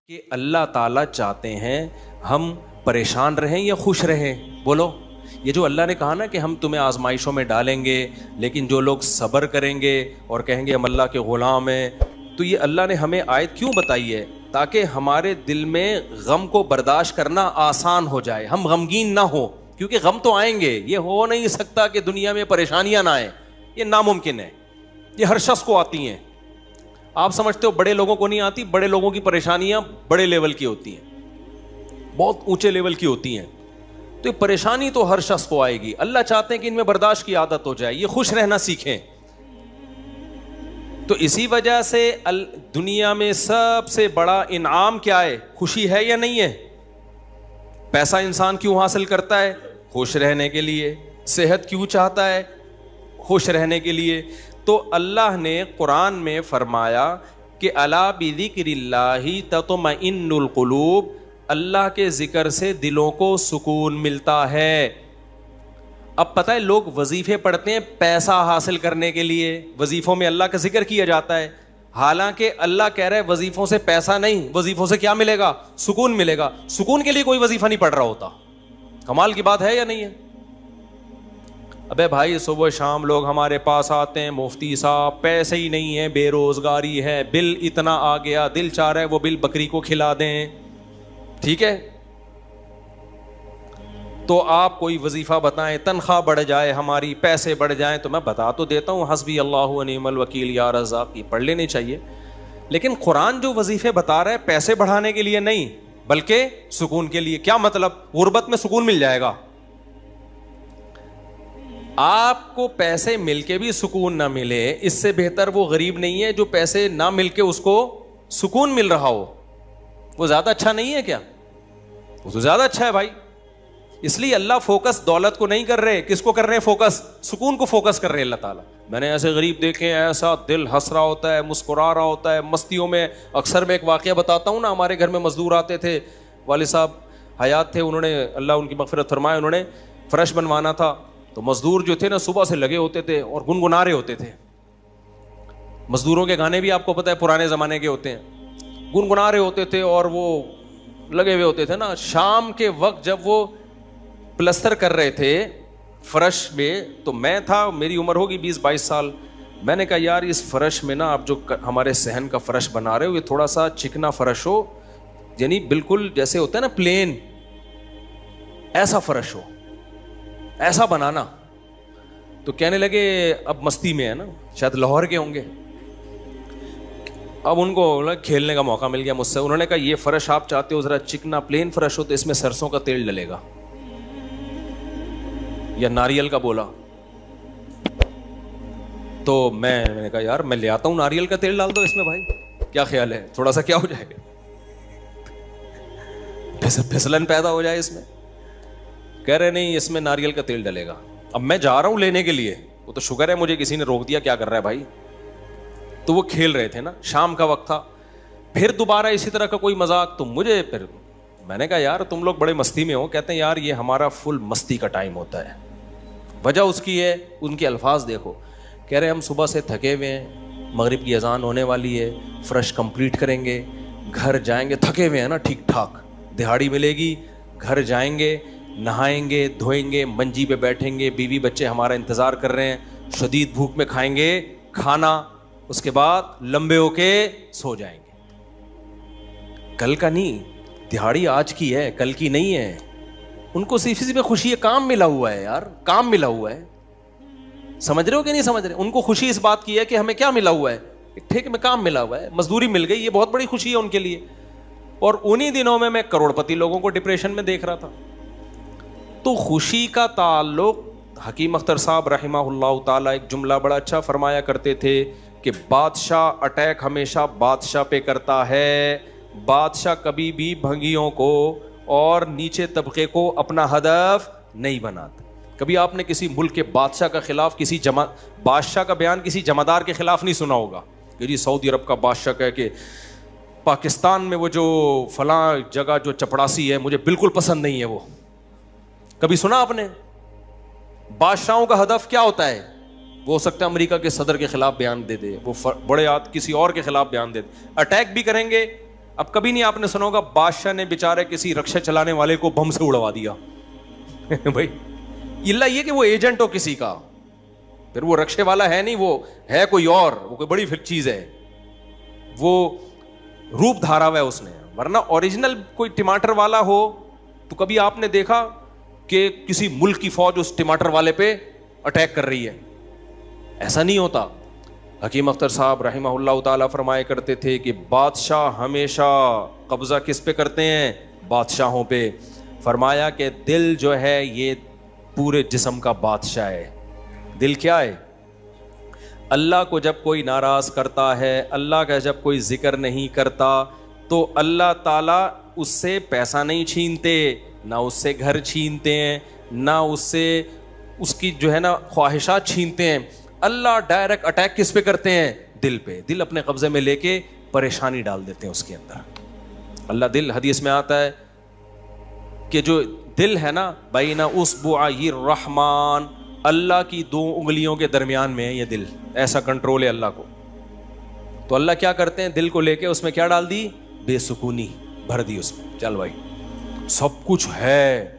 کہ اللہ تعالیٰ چاہتے ہیں ہم پریشان رہیں یا خوش رہیں؟ بولو. یہ جو اللہ نے کہا نا کہ ہم تمہیں آزمائشوں میں ڈالیں گے لیکن جو لوگ صبر کریں گے اور کہیں گے ہم اللہ کے غلام ہیں، تو یہ اللہ نے ہمیں آیت کیوں بتائی ہے؟ تاکہ ہمارے دل میں غم کو برداشت کرنا آسان ہو جائے، ہم غمگین نہ ہو، کیونکہ غم تو آئیں گے. یہ ہو نہیں سکتا کہ دنیا میں پریشانیاں نہ آئیں، یہ ناممکن ہے. یہ ہر شخص کو آتی ہیں. آپ سمجھتے ہو بڑے لوگوں کو نہیں آتی؟ بڑے لوگوں کی پریشانیاں بڑے لیول کی ہوتی ہیں، بہت اونچے لیول کی ہوتی ہیں. تو یہ پریشانی تو ہر شخص کو آئے گی. اللہ چاہتے ہیں کہ ان میں برداشت کی عادت ہو جائے، یہ خوش رہنا سیکھیں. تو اسی وجہ سے دنیا میں سب سے بڑا انعام کیا ہے؟ خوشی ہے یا نہیں ہے؟ پیسہ انسان کیوں حاصل کرتا ہے؟ خوش رہنے کے لیے. صحت کیوں چاہتا ہے؟ خوش رہنے کے لیے. تو اللہ نے قرآن میں فرمایا کہ الا بذکر اللہ تطمئن القلوب، اللہ کے ذکر سے دلوں کو سکون ملتا ہے. اب پتہ ہے لوگ وظیفے پڑھتے ہیں پیسہ حاصل کرنے کے لیے، وظیفوں میں اللہ کا ذکر کیا جاتا ہے، حالانکہ اللہ کہہ رہا ہے وظیفوں سے پیسہ نہیں، وظیفوں سے کیا ملے گا؟ سکون ملے گا. سکون کے لیے کوئی وظیفہ نہیں پڑھ رہا ہوتا. کمال کی بات ہے یا نہیں ہے؟ ابے بھائی صبح شام لوگ ہمارے پاس آتے ہیں، مفتی صاحب پیسے ہی نہیں ہیں، بے روزگاری ہے، بل اتنا آ گیا، دل چاہ رہا ہے وہ بل بکری کو کھلا دیں. ٹھیک ہے، تو آپ کوئی وظیفہ بتائیں، تنخواہ بڑھ جائے ہماری، پیسے بڑھ جائیں. تو میں بتا تو دیتا ہوں حسبی اللہ و نعم الوکیل یا رزاق، یہ پڑھ لینی چاہیے. لیکن قرآن جو وظیفے بتا رہا ہے پیسے بڑھانے کے لیے نہیں بلکہ سکون کے لیے. کیا مطلب؟ غربت میں سکون مل جائے گا. آپ کو پیسے مل کے بھی سکون نہ ملے، اس سے بہتر وہ غریب نہیں ہے جو پیسے نہ مل کے اس کو سکون مل رہا ہو. وہ زیادہ اچھا نہیں ہے کیا؟ وہ تو زیادہ اچھا ہے بھائی. اس لیے اللہ فوکس دولت کو نہیں کر رہے، کس کو کر رہے ہیں فوکس؟ سکون کو فوکس کر رہے ہیں اللہ تعالیٰ. میں نے ایسے غریب دیکھے ہیں، ایسا دل ہنس رہا ہوتا ہے، مسکرا رہا ہوتا ہے مستیوں میں. اکثر میں ایک واقعہ بتاتا ہوں نا، ہمارے گھر میں مزدور آتے تھے، والد صاحب حیات تھے، انہوں نے اللہ ان کی مغفرت فرمائے، انہوں نے فرش بنوانا تھا. تو مزدور جو تھے نا صبح سے لگے ہوتے تھے اور گنگنا رہے ہوتے تھے. مزدوروں کے گانے بھی آپ کو پتہ ہے پرانے زمانے کے ہوتے ہیں، گنگنا رہے ہوتے تھے اور وہ لگے ہوئے ہوتے تھے نا. شام کے وقت جب وہ پلستر کر رہے تھے فرش میں، تو میں تھا، میری عمر ہوگی 20-22 سال. میں نے کہا یار اس فرش میں نا آپ جو ہمارے صحن کا فرش بنا رہے ہو، یہ تھوڑا سا چکنا فرش ہو، یعنی بالکل جیسے ہوتا ہے نا پلین، ایسا فرش ہو، ایسا بنانا. تو کہنے لگے اب مستی میں ہے نا، شاید لاہور کے ہوں گے. اب ان کو کھیلنے کا موقع مل گیا مجھ سے. انہوں نے کہا یہ فرش آپ چاہتے ہو ذرا چکنا پلین فرش ہو تو اس میں سرسوں کا تیل ڈلے گا یا ناریل کا. بولا تو میں نے کہا یار میں لے آتا ہوں ناریل کا تیل ڈال دو اس میں بھائی، کیا خیال ہے؟ تھوڑا سا کیا ہو جائے گا، پھسلن پیدا ہو جائے اس میں. کہہ رہے نہیں اس میں ناریل کا تیل ڈلے گا. اب میں جا رہا ہوں لینے کے لیے، وہ تو شکر ہے مجھے کسی نے روک دیا، کیا کر رہا ہے بھائی. تو وہ کھیل رہے تھے نا، شام کا وقت تھا. پھر دوبارہ اسی طرح کا کوئی مذاق، تو مجھے پھر میں نے کہا یار تم لوگ بڑے مستی میں ہو. کہتے ہیں یار یہ ہمارا فل مستی کا ٹائم ہوتا ہے. وجہ اس کی ہے، ان کے الفاظ دیکھو. کہہ رہے ہم صبح سے تھکے ہوئے ہیں، مغرب کی اذان ہونے والی ہے، فرش کمپلیٹ کریں گے، گھر جائیں گے، تھکے ہوئے ہیں نا ٹھیک ٹھاک، دہاڑی ملے گی، گھر جائیں گے، نہائیں گے، دھوئیں گے، منجی پہ بیٹھیں گے، بیوی بچے ہمارا انتظار کر رہے ہیں، شدید بھوک میں کھائیں گے کھانا، اس کے بعد لمبے ہو کے سو جائیں گے. کل کا نہیں، دہاڑی آج کی ہے، کل کی نہیں ہے. ان کو صرف اسی میں خوشی ہے، کام ملا ہوا ہے یار، کام ملا ہوا ہے. سمجھ رہے ہو کہ نہیں سمجھ رہے؟ ان کو خوشی اس بات کی ہے کہ ہمیں کیا ملا ہوا ہے، ٹھیک میں کام ملا ہوا ہے، مزدوری مل گئی، یہ بہت بڑی خوشی ہے ان کے لیے. اور انہی دنوں میں کروڑ پتی لوگوں کو ڈپریشن میں دیکھ رہا تھا. تو خوشی کا تعلق، حکیم اختر صاحب رحمہ اللہ تعالیٰ ایک جملہ بڑا اچھا فرمایا کرتے تھے کہ بادشاہ اٹیک ہمیشہ بادشاہ پہ کرتا ہے، بادشاہ کبھی بھی بھنگیوں کو اور نیچے طبقے کو اپنا ہدف نہیں بناتا. کبھی آپ نے کسی ملک کے بادشاہ کا خلاف، کسی بادشاہ کا بیان کسی جمعدار کے خلاف نہیں سنا ہوگا کہ جی سعودی عرب کا بادشاہ کہے کہ پاکستان میں وہ جو فلاں جگہ جو چپڑاسی ہے مجھے بالکل پسند نہیں ہے. وہ کبھی سنا آپ نے؟ بادشاہوں کا ہدف کیا ہوتا ہے؟ وہ ہو سکتا ہے امریکہ کے صدر کے خلاف بیان دے دے، وہ بڑے کسی اور کے خلاف بیان دے دے، اٹیک بھی کریں گے اب کبھی نہیں آپ نے سنا ہوگا بادشاہ نے بیچارے کسی رکشا چلانے والے کو بم سے اڑوا دیا بھائی اللہ یہ کہ وہ ایجنٹ ہو کسی کا, پھر وہ رکشے والا ہے نہیں, وہ ہے کوئی اور, وہ کوئی بڑی چیز ہے, وہ روپ دھارا ہوا ہے اس نے. ورنہ اوریجنل کوئی ٹماٹر والا ہو تو کبھی آپ نے دیکھا کہ کسی ملک کی فوج اس ٹماٹر والے پہ اٹیک کر رہی ہے؟ ایسا نہیں ہوتا. حکیم اختر صاحب رحمہ اللہ تعالیٰ فرمایا کرتے تھے کہ بادشاہ ہمیشہ قبضہ کس پہ کرتے ہیں؟ بادشاہوں پہ. فرمایا کہ دل جو ہے یہ پورے جسم کا بادشاہ ہے. دل کیا ہے؟ اللہ کو جب کوئی ناراض کرتا ہے, اللہ کا جب کوئی ذکر نہیں کرتا, تو اللہ تعالیٰ اس سے پیسہ نہیں چھینتے, نہ اس سے گھر چھینتے ہیں, نہ اس سے اس کی جو ہے نا خواہشات چھینتے ہیں. اللہ ڈائریکٹ اٹیک کس پہ کرتے ہیں؟ دل پہ. دل اپنے قبضے میں لے کے پریشانی ڈال دیتے ہیں اس کے اندر. اللہ دل, حدیث میں آتا ہے کہ جو دل ہے نا بین اصبعی الرحمن, اللہ کی 2 انگلیوں کے درمیان میں ہے یہ دل, ایسا کنٹرول ہے اللہ کو. تو اللہ کیا کرتے ہیں؟ دل کو لے کے اس میں کیا ڈال دی؟ بے سکونی بھر دی اس میں. چل بھائی سب کچھ ہے,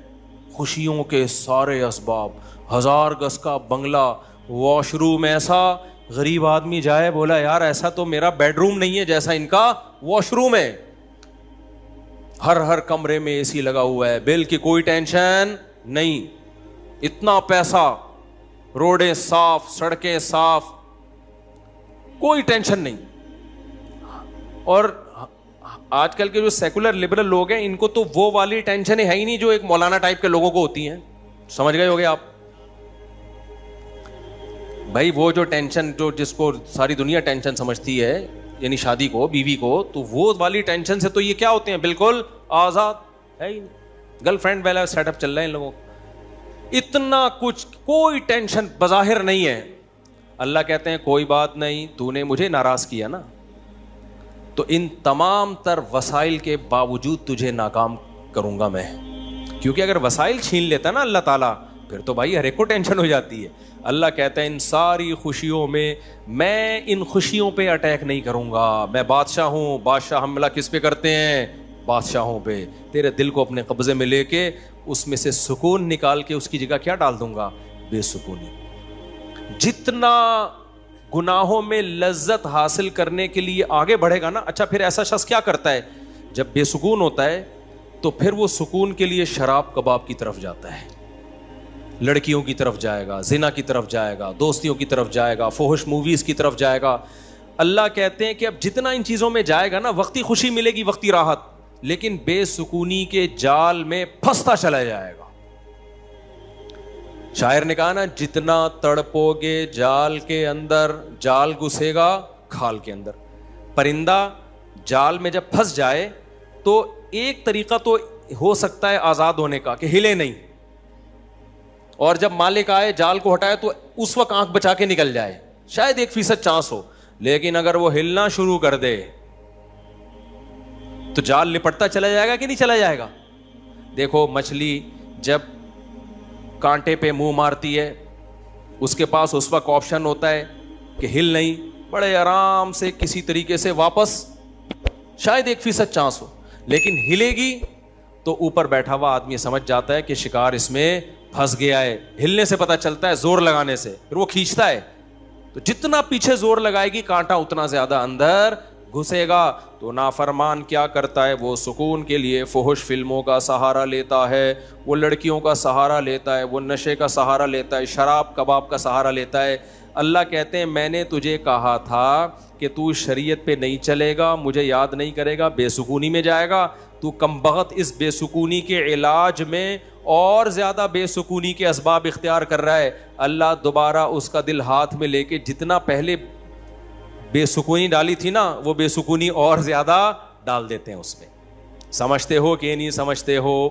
خوشیوں کے سارے اسباب, 1000 گز کا بنگلہ, واش روم ایسا, غریب آدمی جائے بولا یار ایسا تو میرا بیڈ روم نہیں ہے جیسا ان کا واش روم ہے. ہر کمرے میں اے سی لگا ہوا ہے, بل کی کوئی ٹینشن نہیں, اتنا پیسہ, روڈیں صاف, سڑکیں صاف, کوئی ٹینشن نہیں. اور آج کل کے جو سیکولر لبرل لوگ ہیں ان کو تو وہ والی ٹینشن ہے ہی نہیں جو ایک مولانا ٹائپ کے لوگوں کو ہوتی ہیں. سمجھ گئے ہوگے آپ بھائی, وہ جو ٹینشن جو جس کو ساری دنیا ٹینشن سمجھتی ہے, یعنی شادی کو, بیوی کو, تو وہ والی ٹینشن سے تو یہ کیا ہوتے ہیں؟ بالکل آزاد ہے ہی نہیں. گرل فرینڈ والا سیٹ اپ چل رہا ہے ان لوگوں کو, اتنا کچھ, کوئی ٹینشن بظاہر نہیں ہے. اللہ کہتے ہیں کوئی بات نہیں, تو نے مجھے ناراض کیا نا, تو ان تمام تر وسائل کے باوجود تجھے ناکام کروں گا میں. کیونکہ اگر وسائل چھین لیتا نا اللہ تعالیٰ, پھر تو بھائی ہر ایک کو ٹینشن ہو جاتی ہے. اللہ کہتا ہے ان ساری خوشیوں میں ان خوشیوں پہ اٹیک نہیں کروں گا. میں بادشاہ ہوں, بادشاہ حملہ کس پہ کرتے ہیں؟ بادشاہوں پہ. تیرے دل کو اپنے قبضے میں لے کے اس میں سے سکون نکال کے اس کی جگہ کیا ڈال دوں گا؟ بے سکونی. جتنا گناہوں میں لذت حاصل کرنے کے لیے آگے بڑھے گا نا, اچھا پھر ایسا شخص کیا کرتا ہے جب بے سکون ہوتا ہے؟ تو پھر وہ سکون کے لیے شراب کباب کی طرف جاتا ہے, لڑکیوں کی طرف جائے گا, زنا کی طرف جائے گا, دوستیوں کی طرف جائے گا, فحش موویز کی طرف جائے گا. اللہ کہتے ہیں کہ اب جتنا ان چیزوں میں جائے گا نا, وقتی خوشی ملے گی, وقتی راحت, لیکن بے سکونی کے جال میں پھنستا چلا جائے گا. شاعر نے کہا نا, جتنا تڑپو گے جال کے اندر, جال گھسے گا کھال کے اندر. پرندہ جال میں جب پھنس جائے تو ایک طریقہ تو ہو سکتا ہے آزاد ہونے کا کہ ہلے نہیں, اور جب مالک آئے جال کو ہٹائے تو اس وقت آنکھ بچا کے نکل جائے, شاید 1% چانس ہو. لیکن اگر وہ ہلنا شروع کر دے تو جال لپٹتا چلا جائے گا کہ نہیں چلا جائے گا؟ دیکھو مچھلی جب کانٹے پہ منہ مارتی ہے, اس کے پاس اس وقت آپشن ہوتا ہے کہ ہل نہیں, بڑے آرام سے کسی طریقے سے واپس, شاید 1% چانس ہو, لیکن ہلے گی تو اوپر بیٹھا ہوا آدمی سمجھ جاتا ہے کہ شکار اس میں پھنس گیا ہے. ہلنے سے پتہ چلتا ہے, زور لگانے سے, پھر وہ کھینچتا ہے. تو جتنا پیچھے زور لگائے گی کانٹا اتنا زیادہ اندر گھسے گا. تو نافرمان کیا کرتا ہے؟ وہ سکون کے لیے فحش فلموں کا سہارا لیتا ہے, وہ لڑکیوں کا سہارا لیتا ہے, وہ نشے کا سہارا لیتا ہے, شراب کباب کا سہارا لیتا ہے. اللہ کہتے ہیں میں نے تجھے کہا تھا کہ تو شریعت پہ نہیں چلے گا, مجھے یاد نہیں کرے گا, بے سکونی میں جائے گا. تو کمبخت اس بے سکونی کے علاج میں اور زیادہ بے سکونی کے اسباب اختیار کر رہا ہے. اللہ دوبارہ اس کا دل ہاتھ میں لے کے جتنا پہلے بے سکونی ڈالی تھی نا, وہ بے سکونی اور زیادہ ڈال دیتے ہیں اس میں. سمجھتے ہو کہ نہیں سمجھتے ہو؟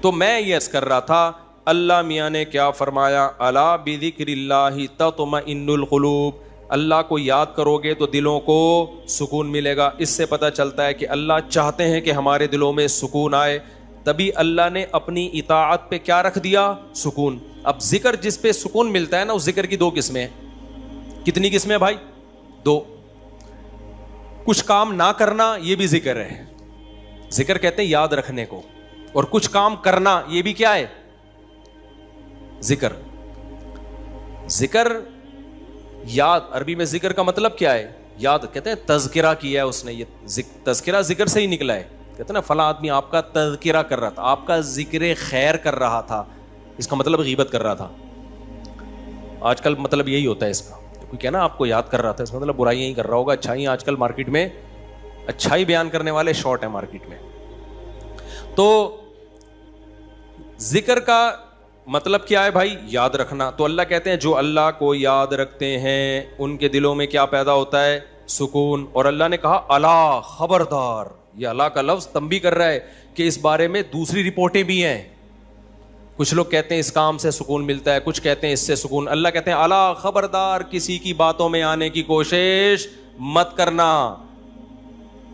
تو میں یہ عرض کر رہا تھا, اللہ میاں نے کیا فرمایا, الا بذکر اللہ تطمئن القلوب. اللہ کو یاد کرو گے تو دلوں کو سکون ملے گا. اس سے پتہ چلتا ہے کہ اللہ چاہتے ہیں کہ ہمارے دلوں میں سکون آئے, تبھی اللہ نے اپنی اطاعت پہ کیا رکھ دیا؟ سکون. اب ذکر جس پہ سکون ملتا ہے نا, اس ذکر کی 2 قسمیں ہیں. کتنی قسمیں بھائی؟ 2. کچھ کام نہ کرنا یہ بھی ذکر ہے. ذکر کہتے ہیں یاد رکھنے کو, اور کچھ کام کرنا یہ بھی کیا ہے؟ ذکر. ذکر یاد, عربی میں ذکر کا مطلب کیا ہے؟ یاد. کہتے ہیں تذکرہ کیا ہے اس نے, یہ تذکرہ ذکر سے ہی نکلا ہے. کہتے ہیں نا فلاں آدمی آپ کا تذکرہ کر رہا تھا, آپ کا ذکر خیر کر رہا تھا, اس کا مطلب غیبت کر رہا تھا. آج کل مطلب یہی ہوتا ہے اس کا, کوئی کہنا آپ کو یاد کر رہا تھا, اس کا مطلب برائیاں ہی کر رہا ہوگا. اچھائی آج کل مارکیٹ میں اچھائی بیان کرنے والے شارٹ ہیں مارکیٹ میں. تو ذکر کا مطلب کیا ہے بھائی؟ یاد رکھنا. تو اللہ کہتے ہیں جو اللہ کو یاد رکھتے ہیں ان کے دلوں میں کیا پیدا ہوتا ہے؟ سکون. اور اللہ نے کہا الا, خبردار. یہ اللہ کا لفظ تنبیہ کر رہا ہے کہ اس بارے میں دوسری رپورٹیں بھی ہیں. کچھ لوگ کہتے ہیں اس کام سے سکون ملتا ہے, کچھ کہتے ہیں اس سے سکون. اللہ کہتے ہیں الا, خبردار, کسی کی باتوں میں آنے کی کوشش مت کرنا.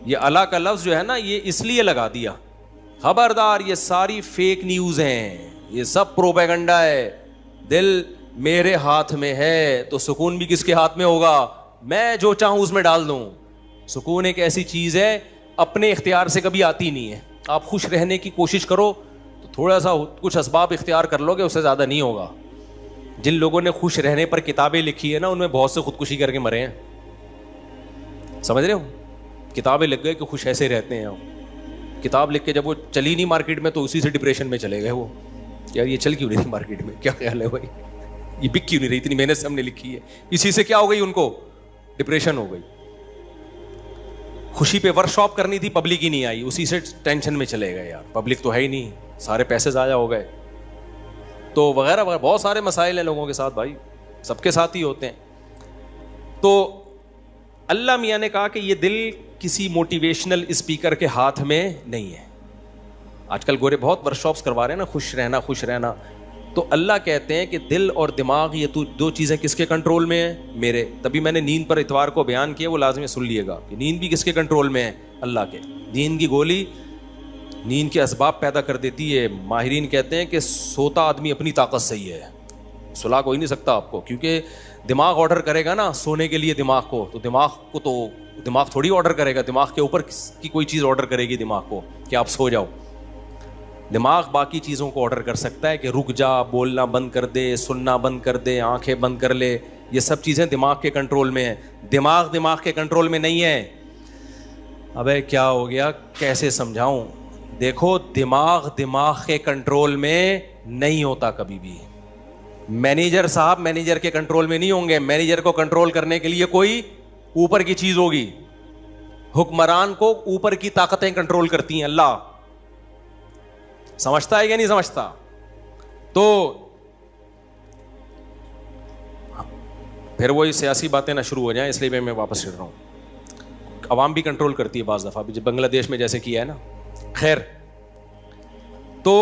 یہ اللہ کا لفظ جو ہے نا, یہ اس لیے لگا دیا, خبردار, یہ ساری فیک نیوز ہیں, یہ سب پروپیگنڈا ہے. دل میرے ہاتھ میں ہے تو سکون بھی کس کے ہاتھ میں ہوگا؟ میں جو چاہوں اس میں ڈال دوں. سکون ایک ایسی چیز ہے اپنے اختیار سے کبھی آتی نہیں ہے. آپ خوش رہنے کی کوشش کرو تو تھوڑا سا کچھ اسباب اختیار کر لو گے, اس سے زیادہ نہیں ہوگا. جن لوگوں نے خوش رہنے پر کتابیں لکھی ہے نا, ان میں بہت سے خودکشی کر کے مرے ہیں. سمجھ رہے ہو؟ کتابیں لکھ گئے کہ خوش ایسے رہتے ہیں. کتاب لکھ کے جب وہ چلی نہیں مارکیٹ میں تو اسی سے ڈپریشن میں چلے گئے. وہ یار یہ چل کیوں نہیں مارکیٹ میں, کیا خیال ہے بھائی, یہ بک کیوں نہیں رہی, اتنی محنت سے ہم نے لکھی ہے. اسی سے کیا ہو گئی, ان کو ڈپریشن ہو گئی. خوشی پہ ورک شاپ کرنی تھی, پبلک ہی نہیں آئی, اسی سے ٹینشن میں چلے گئے. یار پبلک تو ہے ہی نہیں, سارے پیسے ضائع ہو گئے, تو وغیرہ وغیرہ. بہت سارے مسائل ہیں لوگوں کے ساتھ بھائی, سب کے ساتھ ہی ہوتے ہیں. تو اللہ میاں نے کہا کہ یہ دل کسی موٹیویشنل اسپیکر کے ہاتھ میں نہیں ہے. آج کل گورے بہت ورک شاپس کروا رہے ہیں نا, خوش رہنا خوش رہنا. تو اللہ کہتے ہیں کہ دل اور دماغ یہ دو چیزیں کس کے کنٹرول میں ہیں؟ میرے. تبھی میں نے نیند پر اتوار کو بیان کیا, وہ لازمی سن لیے گا کہ نیند بھی کس کے کنٹرول میں ہے؟ اللہ کے. نیند کی گولی نیند کے اسباب پیدا کر دیتی ہے. ماہرین کہتے ہیں کہ سوتا آدمی اپنی طاقت سے ہی ہے, سلا کوئی نہیں سکتا آپ کو, کیونکہ دماغ آرڈر کرے گا نا سونے کے لیے دماغ کو, تو دماغ تھوڑی آرڈر کرے گا, دماغ کے اوپر کی کوئی چیز آرڈر کرے گی دماغ کو کہ آپ سو جاؤ. دماغ باقی چیزوں کو آرڈر کر سکتا ہے کہ رک جا, بولنا بند کر دے, سننا بند کر دے, آنکھیں بند کر لے. یہ سب چیزیں دماغ کے کنٹرول میں ہیں. دماغ کے کنٹرول میں نہیں ہے. ابے کیا ہو گیا, کیسے سمجھاؤں؟ دیکھو, دماغ کے کنٹرول میں نہیں ہوتا کبھی بھی. مینیجر صاحب مینیجر کے کنٹرول میں نہیں ہوں گے. مینیجر کو کنٹرول کرنے کے لیے کوئی اوپر کی چیز ہوگی. حکمران کو اوپر کی طاقتیں کنٹرول کرتی ہیں. اللہ سمجھتا ہے یا نہیں سمجھتا؟ تو پھر وہی سیاسی باتیں نہ شروع ہو جائیں, اس لیے میں واپس چل رہا ہوں. عوام بھی کنٹرول کرتی ہے بعض دفعہ, جب بنگلہ دیش میں جیسے کیا ہے نا. خیر, تو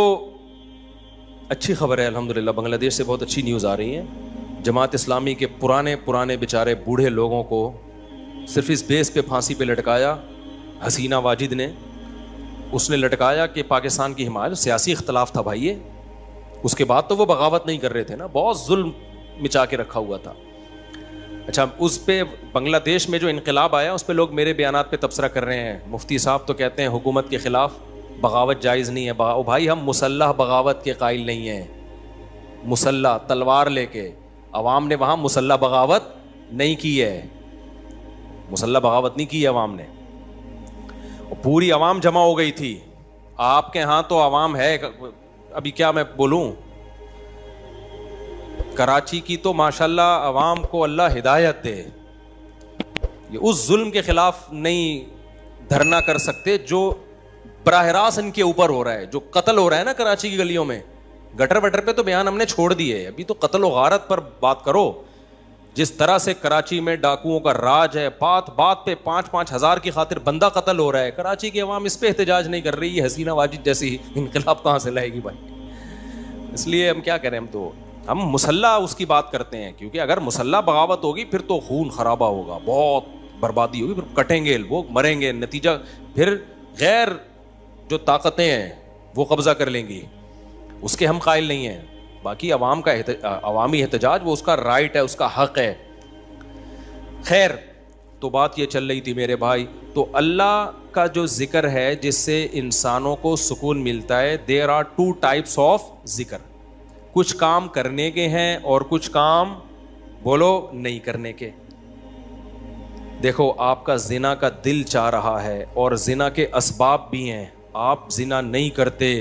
اچھی خبر ہے الحمدللہ, بنگلہ دیش سے بہت اچھی نیوز آ رہی ہیں. جماعت اسلامی کے پرانے بیچارے بوڑھے لوگوں کو صرف اس بیس پہ پھانسی پہ لٹکایا حسینہ واجد نے. اس نے لٹکایا کہ پاکستان کی حمایت, سیاسی اختلاف تھا بھائی. اس کے بعد تو وہ بغاوت نہیں کر رہے تھے نا, بہت ظلم مچا کے رکھا ہوا تھا. اچھا, اس پہ بنگلہ دیش میں جو انقلاب آیا اس پہ لوگ میرے بیانات پہ تبصرہ کر رہے ہیں. مفتی صاحب تو کہتے ہیں حکومت کے خلاف بغاوت جائز نہیں ہے. بھائی ہم مسلح بغاوت کے قائل نہیں ہیں. مسلح تلوار لے کے, عوام نے وہاں مسلح بغاوت نہیں کی ہے. مسلح بغاوت نہیں کی ہے عوام نے. پوری عوام جمع ہو گئی تھی. آپ کے ہاں تو عوام ہے, ابھی کیا میں بولوں, کراچی کی تو ماشاءاللہ عوام کو اللہ ہدایت دے, یہ اس ظلم کے خلاف نہیں دھرنا کر سکتے جو براہ راست ان کے اوپر ہو رہا ہے. جو قتل ہو رہا ہے نا کراچی کی گلیوں میں, گٹر وٹر پہ تو بیان ہم نے چھوڑ دیے, ابھی تو قتل و غارت پر بات کرو. جس طرح سے کراچی میں ڈاکوؤں کا راج ہے, بات پہ 5-5 ہزار کی خاطر بندہ قتل ہو رہا ہے. کراچی کی عوام اس پہ احتجاج نہیں کر رہی. حسینہ واجد جیسی انقلاب کہاں سے لائے گی بھائی؟ اس لیے ہم کیا کریں, ہم مسلح اس کی بات کرتے ہیں, کیونکہ اگر مسلح بغاوت ہوگی پھر تو خون خرابہ ہوگا, بہت بربادی ہوگی, پھر کٹیں گے لوگ, مریں گے, نتیجہ پھر غیر جو طاقتیں ہیں وہ قبضہ کر لیں گی. اس کے ہم قائل نہیں ہیں. باقی عوام کا عوامی احتجاج وہ اس کا رائٹ ہے, اس کا حق ہے. خیر, تو بات یہ چل رہی تھی میرے بھائی, تو اللہ کا جو ذکر ہے جس سے انسانوں کو سکون ملتا ہے, there are two types of ذکر. کچھ کام کرنے کے ہیں اور کچھ کام بولو نہیں کرنے کے. دیکھو آپ کا زنا کا دل چاہ رہا ہے اور زنا کے اسباب بھی ہیں, آپ زنا نہیں کرتے,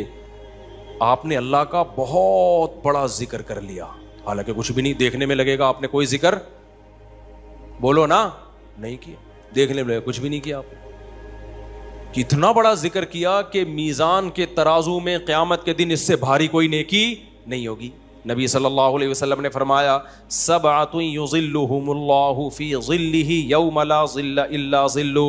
آپ نے اللہ کا بہت بڑا ذکر کر لیا, حالانکہ کچھ بھی نہیں, دیکھنے میں لگے گا آپ نے کوئی ذکر بولو نا نہیں کیا, دیکھنے میں لگے کچھ بھی نہیں کیا آپ نے. کتنا بڑا ذکر کیا کہ میزان کے ترازو میں قیامت کے دن اس سے بھاری کوئی نیکی نہیں ہوگی. نبی صلی اللہ علیہ وسلم نے فرمایا, سبعۃ یظلھم اللہ فی ظلہ یوم لا ظل الا ظلہ,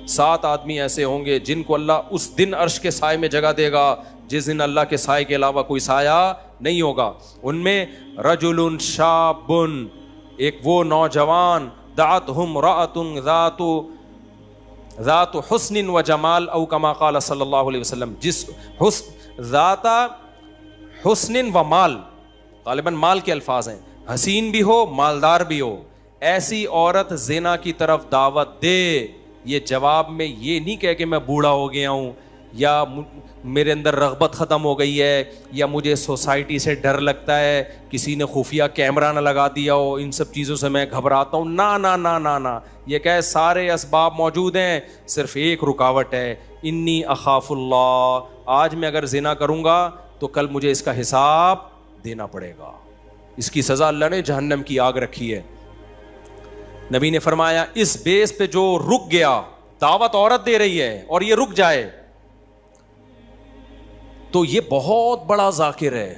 7 آدمی ایسے ہوں گے جن کو اللہ اس دن عرش کے سائے میں جگہ دے گا جس دن اللہ کے سائے کے علاوہ کوئی سایہ نہیں ہوگا. ان میں رجل شاب, ایک وہ نوجوان, دعتہ امرأۃ ذات حسن و جمال او کما قال صلی اللہ علیہ وسلم, جس ذات حسن و مال, غالباً مال کے الفاظ ہیں, حسین بھی ہو مالدار بھی ہو, ایسی عورت زنا کی طرف دعوت دے. یہ جواب میں یہ نہیں کہے کہ میں بوڑھا ہو گیا ہوں یا میرے اندر رغبت ختم ہو گئی ہے یا مجھے سوسائٹی سے ڈر لگتا ہے, کسی نے خفیہ کیمرہ نہ لگا دیا ہو, ان سب چیزوں سے میں گھبراتا ہوں. نا نا نا نا نا, یہ کہ سارے اسباب موجود ہیں, صرف ایک رکاوٹ ہے, انی اخاف اللہ, آج میں اگر زنا کروں گا تو کل مجھے اس کا حساب دینا پڑے گا, اس کی سزا اللہ نے جہنم کی آگ رکھی ہے. نبی نے فرمایا اس بیس پہ جو رک گیا, دعوت عورت دے رہی ہے اور یہ رک جائے تو یہ بہت بڑا ذاکر ہے,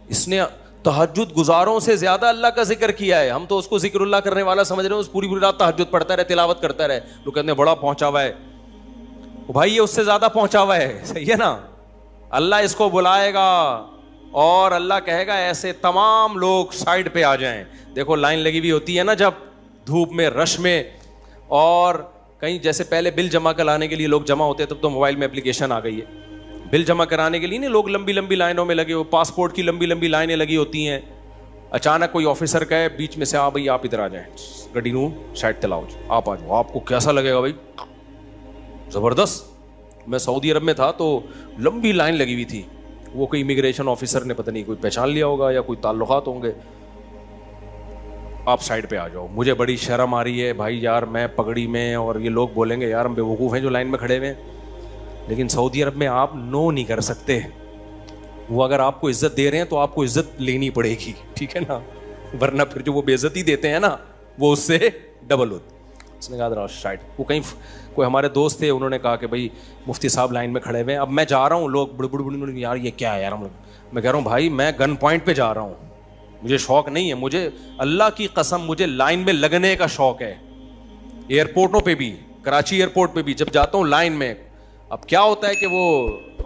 اس نے تہجد گزاروں سے زیادہ اللہ کا ذکر کیا ہے. ہم تو اس کو ذکر اللہ کرنے والا سمجھ رہے ہیں, اس پوری رات تہجد پڑھتا رہے, تلاوت کرتا رہے, لوگ کہتے ہیں بڑا پہنچا ہوا ہے. بھائی یہ اس سے زیادہ پہنچا ہوا ہے, صحیح ہے نا. اللہ اس کو بلائے گا اور اللہ کہے گا ایسے تمام لوگ سائڈ پہ آ جائیں. دیکھو لائن لگی ہوئی ہوتی ہے نا جب دھوپ میں, رش میں, اور کہیں جیسے پہلے بل جمع کرانے کے لیے لوگ جمع ہوتے, تب تو موبائل میں اپلیکیشن آ گئی ہے, بل جمع کرانے کے لیے نہیں لوگ لمبی لمبی لائنوں میں لگے ہو, پاسپورٹ کی لمبی لمبی لائنیں لگی ہوتی ہیں. اچانک کوئی آفیسر کہے بیچ میں سے, ہاں بھائی آپ ادھر آ جائیں, گڈی نو سائڈ تلاؤ, آپ آ جاؤ. آپ کو کیسا لگے گا بھائی؟ زبردست. میں سعودی عرب میں تھا تو لمبی لائن لگی ہوئی تھی, وہ کوئی امیگریشن آفیسر نے پتہ نہیں کوئی پہچان لیا ہوگا یا کوئی تعلقات ہوں گے, آپ سائڈ پہ آ جاؤ. مجھے بڑی شرم آ رہی ہے بھائی یار, میں پگڑی میں, اور یہ لوگ بولیں گے یار ہم بیوقوف ہیں جو لائن میں کھڑے ہوئے ہیں, لیکن سعودی عرب میں آپ نو نہیں کر سکتے. وہ اگر آپ کو عزت دے رہے ہیں تو آپ کو عزت لینی پڑے گی, ٹھیک ہے نا, ورنہ پھر جو وہ بے عزتی دیتے ہیں نا وہ اس سے ڈبل ہوتی. اس نے کہا سائڈ. وہ کہیں کوئی ہمارے دوست تھے, انہوں نے کہا کہ بھائی مفتی صاحب لائن میں کھڑے ہوئے ہیں, اب میں جا رہا ہوں, لوگ بڑے بڑے یار یہ کیا ہے یار, میں کہہ رہا ہوں بھائی میں گن پوائنٹ پہ جا رہا ہوں, مجھے شوق نہیں ہے, مجھے اللہ کی قسم مجھے لائن میں لگنے کا شوق ہے. ایئرپورٹوں پہ بھی, کراچی ایئرپورٹ پہ بھی جب جاتا ہوں لائن میں, اب کیا ہوتا ہے کہ وہ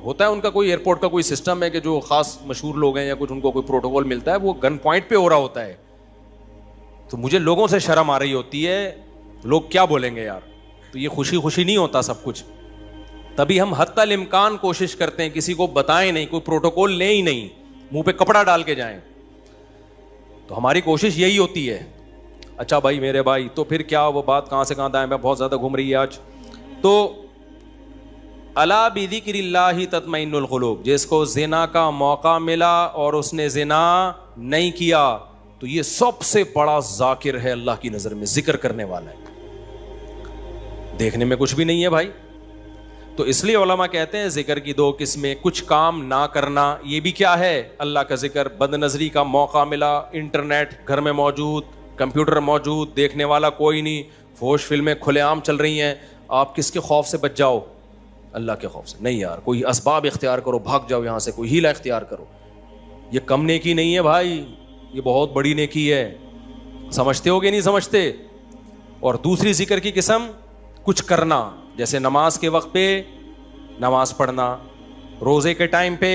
ہوتا ہے ان کا کوئی ایئرپورٹ کا کوئی سسٹم ہے کہ جو خاص مشہور لوگ ہیں یا کچھ ان کو کوئی پروٹوکول ملتا ہے, وہ گن پوائنٹ پہ ہو رہا ہوتا ہے, تو مجھے لوگوں سے شرم آ رہی ہوتی ہے, لوگ کیا بولیں گے یار. تو یہ خوشی خوشی نہیں ہوتا سب کچھ, تبھی ہم حتی الامکان کوشش کرتے ہیں کسی کو بتائیں نہیں, کوئی پروٹوکول لیں ہی نہیں, منہ پہ کپڑا ڈال کے جائیں. تو ہماری کوشش یہی ہوتی ہے. اچھا بھائی میرے بھائی, تو پھر کیا وہ بات کہاں سے کہاں دائیں میں بہت زیادہ گھوم رہی ہے آج. تو الا بذکر اللہ تطمئن القلوب, جس کو زنا کا موقع ملا اور اس نے زنا نہیں کیا تو یہ سب سے بڑا ذاکر ہے اللہ کی نظر میں, ذکر کرنے والا ہے, دیکھنے میں کچھ بھی نہیں ہے بھائی. تو اس لیے علماء کہتے ہیں ذکر کی 2 قسمیں, کچھ کام نہ کرنا, یہ بھی کیا ہے اللہ کا ذکر. بد نظری کا موقع ملا, انٹرنیٹ گھر میں موجود, کمپیوٹر موجود, دیکھنے والا کوئی نہیں, فحش فلمیں کھلے عام چل رہی ہیں, آپ کس کے خوف سے بچ جاؤ؟ اللہ کے خوف سے. نہیں یار, کوئی اسباب اختیار کرو, بھاگ جاؤ یہاں سے, کوئی ہیلہ اختیار کرو. یہ کم نیکی نہیں ہے بھائی, یہ بہت بڑی نیکی ہے. سمجھتے ہو گے نہیں سمجھتے؟ اور دوسری ذکر کی قسم کچھ کرنا, جیسے نماز کے وقت پہ نماز پڑھنا, روزے کے ٹائم پہ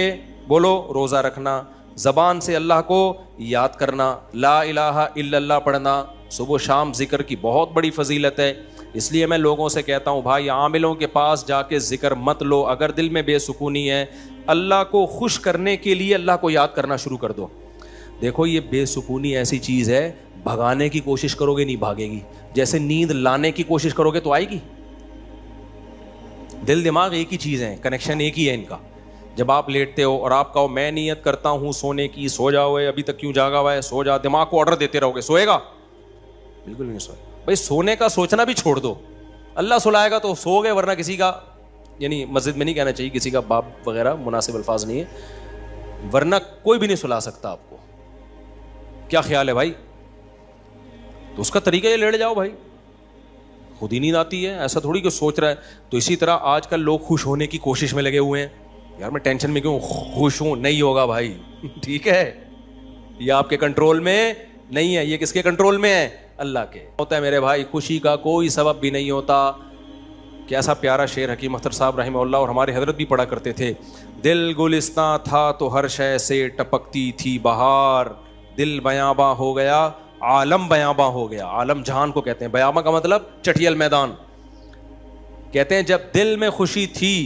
بولو روزہ رکھنا, زبان سے اللہ کو یاد کرنا, لا الہ الا اللہ پڑھنا, صبح شام ذکر کی بہت بڑی فضیلت ہے. اس لیے میں لوگوں سے کہتا ہوں بھائی عاملوں کے پاس جا کے ذکر مت لو, اگر دل میں بے سکونی ہے اللہ کو خوش کرنے کے لیے اللہ کو یاد کرنا شروع کر دو. دیکھو یہ بے سکونی ایسی چیز ہے, بھگانے کی کوشش کرو گے نہیں بھاگے گی. جیسے نیند لانے کی کوشش کرو گے تو آئے گی. دل دماغ ایک ہی چیز ہے, کنیکشن ایک ہی ہے ان کا. جب آپ لیٹتے ہو اور آپ کہو میں نیت کرتا ہوں سونے کی, سو جاؤ, ابھی تک کیوں جاگا ہوا ہے, سو جا, دماغ کو آرڈر دیتے رہو گے, سوئے گا؟ بالکل نہیں سوئے گا. بھائی سونے کا سوچنا بھی چھوڑ دو, اللہ سلائے گا تو سو گئے, ورنہ کسی کا, یعنی مسجد میں نہیں کہنا چاہیے, کسی کا باپ وغیرہ مناسب الفاظ نہیں ہے, ورنہ کوئی بھی نہیں سلا سکتا آپ کو. کیا خیال ہے بھائی؟ تو اس کا طریقہ یہ لیٹ جاؤ بھائی, خود ہی نیند آتی ہے, ایسا تھوڑی کہ سوچ رہا ہے. تو اسی طرح آج کل لوگ خوش ہونے کی کوشش میں لگے ہوئے ہیں. یار میں ٹینشن میں کیوں خوش ہوں, نہیں ہوگا بھائی. ٹھیک ہے, یہ آپ کے کنٹرول میں نہیں ہے, یہ کس کے کنٹرول میں ہے؟ اللہ کے. ہوتا ہے میرے بھائی, خوشی کا کوئی سبب بھی نہیں ہوتا. کیسا پیارا شعر حکیم اختر صاحب رحمہ اللہ اور ہمارے حضرت بھی پڑھا کرتے تھے. دل گلستاں تھا تو ہر شے سے ٹپکتی تھی بہار, دل بیاباں ہو گیا عالم بیاباں ہو گیا. عالم جہان کو کہتے ہیں, بیاباں کا مطلب چٹیل میدان. کہتے ہیں جب دل میں خوشی تھی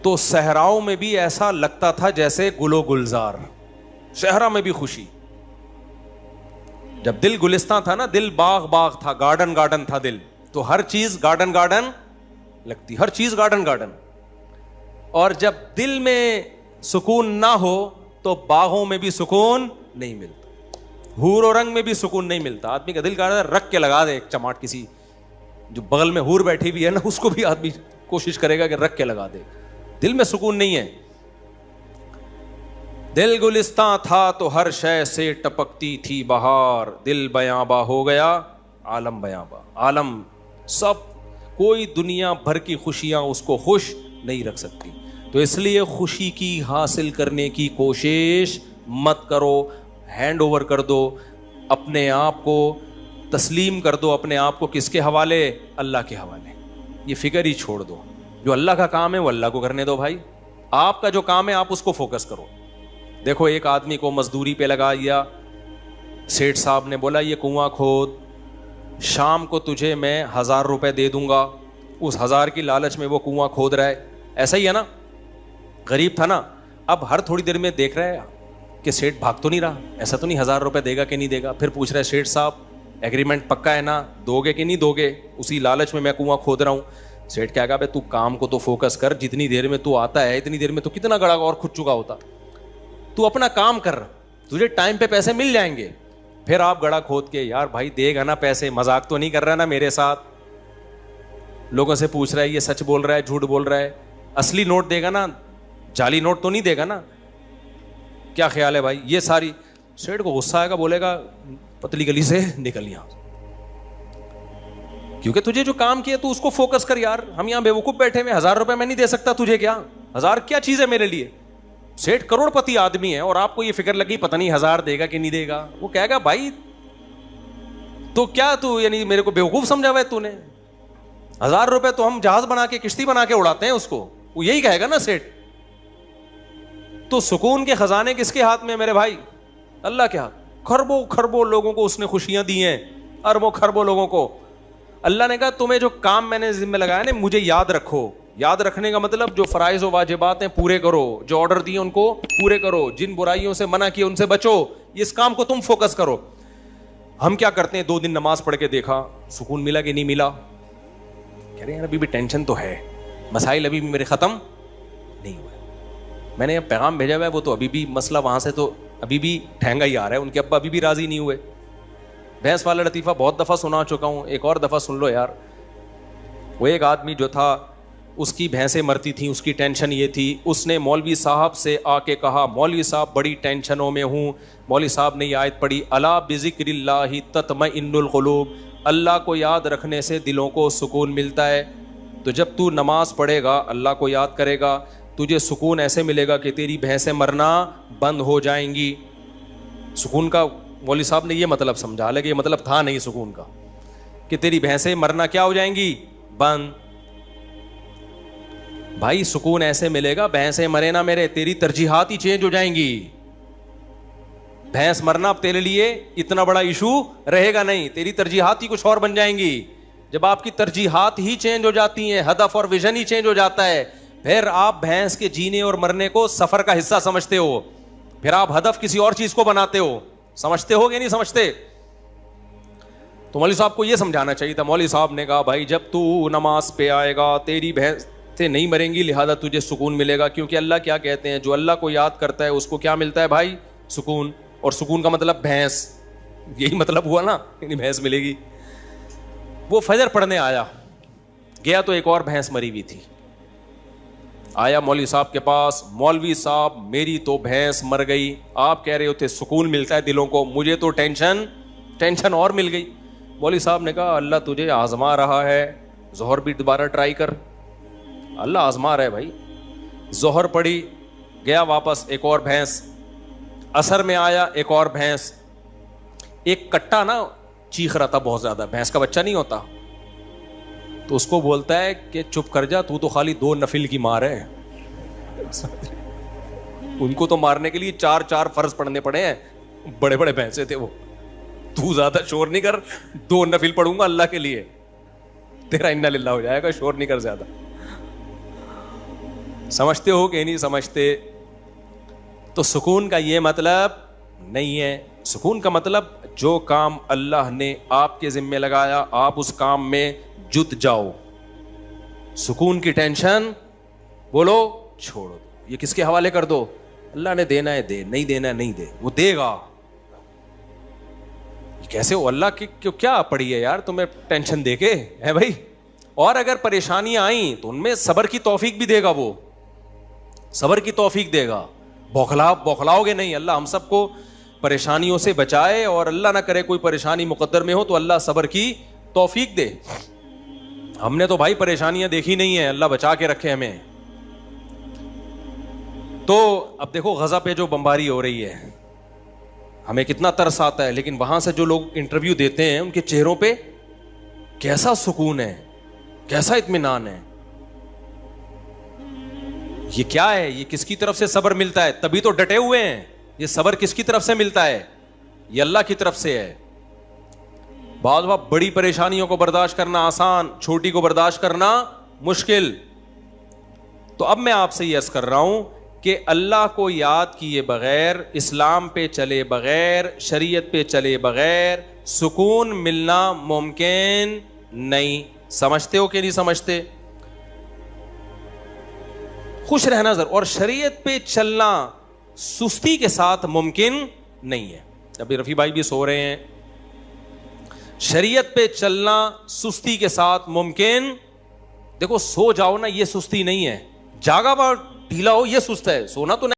تو صحراؤں میں بھی ایسا لگتا تھا جیسے گل و گلزار. صحرا میں بھی خوشی. جب دل گلستان تھا نا, دل باغ باغ تھا, گارڈن گارڈن تھا دل, تو ہر چیز گارڈن گارڈن لگتی, ہر چیز گارڈن گارڈن. اور جب دل میں سکون نہ ہو تو باغوں میں بھی سکون نہیں ملتا, حور و رنگ میں بھی سکون نہیں ملتا. آدمی کا دل کہہ رہا ہے رکھ کے لگا دے ایک چماٹ, کسی جو بغل میں حور بیٹھی ہوئی ہے نا اس کو بھی آدمی کوشش کرے گا کہ رکھ کے لگا دے. دل میں سکون نہیں ہے. دل گلستان تھا تو ہر شے سے ٹپکتی تھی بہار, دل بیاباں ہو گیا عالم بیاباں. عالم سب, کوئی دنیا بھر کی خوشیاں اس کو خوش نہیں رکھ سکتی. تو اس لیے خوشی کی حاصل کرنے کی کوشش مت کرو, ہینڈ اوور کر دو اپنے آپ کو, تسلیم کر دو اپنے آپ کو. کس کے حوالے؟ اللہ کے حوالے. یہ فکر ہی چھوڑ دو, جو اللہ کا کام ہے وہ اللہ کو کرنے دو بھائی. آپ کا جو کام ہے آپ اس کو فوکس کرو. دیکھو ایک آدمی کو مزدوری پہ لگا دیا, سیٹھ صاحب نے بولا یہ کنواں کھود, شام کو تجھے میں 1000 روپے دے دوں گا. اس 1000 کی لالچ میں وہ کنواں کھود رہا ہے. ایسا ہی ہے نا, غریب تھا نا. اب ہر تھوڑی دیر میں دیکھ رہا ہے کہ سیٹھ بھاگ تو نہیں رہا, ایسا تو نہیں 1000 روپے دے گا کہ نہیں دے گا. پھر پوچھ رہا ہے سیٹھ صاحب ایگریمنٹ پکا ہے نا, دو گے کہ نہیں دو گے؟ اسی لالچ میں کنواں کھود رہا ہوں. سیٹھ کیا کہا بھائی تو کام کو تو فوکس کر, جتنی دیر میں تو آتا ہے اتنی دیر میں تو کتنا گڑا اور کھد چکا ہوتا. تو اپنا کام کر, تجھے ٹائم پہ پیسے مل جائیں گے. پھر آپ گڑا کھود کے, یار بھائی دے گا نا پیسے, مذاق تو نہیں کر رہا نا میرے ساتھ؟ لوگوں سے پوچھ رہا ہے یہ سچ بول رہا ہے جھوٹ بول رہا ہے, اصلی نوٹ دے گا نا, جعلی نوٹ تو نہیں دے گا نا؟ کیا خیال ہے بھائی؟ یہ ساری. سیٹھ کو غصہ آئے گا, بولے گا پتلی گلی سے نکل یہاں, کیونکہ تجھے جو کام کیا تو اس کو فوکس کر. یار ہم یہاں بیوقوف بیٹھے ہوئے, 1000 روپے میں نہیں دے سکتا تجھے, کیا 1000 کیا چیز ہے میرے لیے؟ سیٹھ کروڑ پتی آدمی ہے اور آپ کو یہ فکر لگی پتہ نہیں 1000 دے گا کہ نہیں دے گا. وہ کہے گا بھائی تو کیا تو یعنی میرے کو بیوقوف سمجھا ہوا ہے تو نے؟ 1000 روپے تو ہم جہاز بنا کے کشتی بنا کے اڑاتے ہیں اس کو, وہ یہی کہے گا نا سیٹھ. تو سکون کے خزانے کس کے ہاتھ میں میرے بھائی؟ اللہ کے ہاتھ. کھربوں کھربوں لوگوں کو اس نے خوشیاں دی ہیں, اربوں کھربوں لوگوں کو. اللہ نے کہا تمہیں جو کام میں نے ذمہ لگایا نا مجھے یاد رکھو. یاد رکھنے کا مطلب جو فرائض و واجبات ہیں پورے کرو, جو آرڈر دیے ان کو پورے کرو, جن برائیوں سے منع کیے ان سے بچو. اس کام کو تم فوکس کرو. ہم کیا کرتے ہیں, 2 دن نماز پڑھ کے دیکھا سکون ملا کہ نہیں ملا, کہہ رہے ہیں ابھی بھی ٹینشن تو ہے, مسائل ابھی بھی میرے ختم نہیں ہوئے. میں نے پیغام بھیجا ہوا ہے, وہ تو ابھی بھی مسئلہ وہاں سے تو ابھی بھی ٹھہنگا ہی آ رہا ہے, ان کے ابا ابھی بھی راضی نہیں ہوئے. بھینس والا لطیفہ بہت دفعہ سنا چکا ہوں, ایک اور دفعہ سن لو یار. وہ ایک آدمی جو تھا اس کی بھینسیں مرتی تھیں, اس کی ٹینشن یہ تھی, اس نے مولوی صاحب سے آ کے کہا مولوی صاحب بڑی ٹینشنوں میں ہوں. مولوی صاحب نے یہ آیت پڑھی الا بذکر اللہ تطمئن القلوب, اللہ کو یاد رکھنے سے دلوں کو سکون ملتا ہے. تو جب تو نماز پڑھے گا اللہ کو یاد کرے گا, تجھے سکون ایسے ملے گا کہ تیری بھینسیں مرنا بند ہو جائیں گی. سکون کا مولوی صاحب نے یہ مطلب سمجھا, حالانکہ یہ مطلب تھا نہیں سکون کا, کہ تیری بھینسیں مرنا کیا ہو جائیں گی, بند. بھائی سکون ایسے ملے گا, بھینسیں مرے نہ میرے, تیری ترجیحات ہی چینج ہو جائیں گی. بھینس مرنا اب تیرے لیے اتنا بڑا ایشو رہے گا نہیں, تیری ترجیحات ہی کچھ اور بن جائیں گی. جب آپ کی ترجیحات ہی چینج ہو جاتی ہیں, ہدف اور ویژن ہی چینج ہو جاتا ہے, پھر آپ بھینس کے جینے اور مرنے کو سفر کا حصہ سمجھتے ہو, پھر آپ ہدف کسی اور چیز کو بناتے ہو. سمجھتے ہو کہ نہیں سمجھتے؟ تو مولوی صاحب کو یہ سمجھانا چاہیے تھا. مولوی صاحب نے کہا بھائی جب تو نماز پہ آئے گا تیری بھینسیں نہیں مریں گی, لہذا تجھے سکون ملے گا, کیونکہ اللہ کیا کہتے ہیں, جو اللہ کو یاد کرتا ہے اس کو کیا ملتا ہے بھائی, سکون. اور سکون کا مطلب بھینس, یہی مطلب ہوا نا, یعنی بھینس ملے گی. وہ فجر پڑھنے آیا, گیا تو ایک اور بھینس مری ہوئی تھی. آیا مولوی صاحب کے پاس, مولوی صاحب میری تو بھینس مر گئی, آپ کہہ رہے ہوتے سکون ملتا ہے دلوں کو, مجھے تو ٹینشن اور مل گئی. مولوی صاحب نے کہا اللہ تجھے آزما رہا ہے, ظہر بھی دوبارہ ٹرائی کر, اللہ آزما رہا ہے بھائی. ظہر پڑھی, گیا واپس, ایک اور بھینس. عصر میں آیا, ایک اور بھینس. ایک کٹا نا چیخ رہا تھا بہت زیادہ, بھینس کا بچہ نہیں ہوتا, تو اس کو بولتا ہے کہ چپ کر جا, تو خالی 2 نفل کی مار ہے. ان کو تو مارنے کے لیے 4 فرض پڑھنے پڑے ہیں, بڑے بڑے بھینسے تھے وہ. تو زیادہ شور نہیں کر, 2 نفل پڑھوں گا اللہ کے لیے, تیرا انا للہ ہو جائے گا, شور نہیں کر زیادہ. سمجھتے ہو کہ نہیں سمجھتے؟ تو سکون کا یہ مطلب نہیں ہے. سکون کا مطلب جو کام اللہ نے آپ کے ذمے لگایا آپ اس کام میں جت جاؤ. سکون کی ٹینشن بولو چھوڑو, یہ کس کے حوالے کر دو, اللہ نے دینا ہے دے, نہیں دینا ہے نہیں دے, وہ دے گا. کیسے ہو, اللہ کی کیا پڑی ہے یار تمہیں ٹینشن دے کے ہے بھائی. اور اگر پریشانیاں آئیں تو ان میں صبر کی توفیق بھی دے گا, وہ صبر کی توفیق دے گا. بوکھلاؤ گے نہیں. اللہ ہم سب کو پریشانیوں سے بچائے, اور اللہ نہ کرے کوئی پریشانی مقدر میں ہو تو اللہ صبر کی توفیق دے. ہم نے تو بھائی پریشانیاں دیکھی نہیں ہیں, اللہ بچا کے رکھے ہمیں. تو اب دیکھو غزہ پہ جو بمباری ہو رہی ہے, ہمیں کتنا ترس آتا ہے, لیکن وہاں سے جو لوگ انٹرویو دیتے ہیں ان کے چہروں پہ کیسا سکون ہے, کیسا اطمینان ہے. یہ کیا ہے, یہ کس کی طرف سے صبر ملتا ہے؟ تبھی تو ڈٹے ہوئے ہیں. یہ صبر کس کی طرف سے ملتا ہے؟ یہ اللہ کی طرف سے ہے. بعض وقت بڑی پریشانیوں کو برداشت کرنا آسان, چھوٹی کو برداشت کرنا مشکل. تو اب میں آپ سے یہ عرض کر رہا ہوں کہ اللہ کو یاد کیے بغیر, اسلام پہ چلے بغیر, شریعت پہ چلے بغیر سکون ملنا ممکن نہیں. سمجھتے ہو کہ نہیں سمجھتے؟ خوش رہنا ضرور, اور شریعت پہ چلنا سستی کے ساتھ ممکن نہیں ہے. ابھی رفیع بھائی بھی سو رہے ہیں. شریعت پہ چلنا سستی کے ساتھ ممکن, دیکھو سو جاؤ نا یہ سستی نہیں ہے, جاگا ہوا ڈھیلا ہو یہ سست ہے, سونا تو نہیں.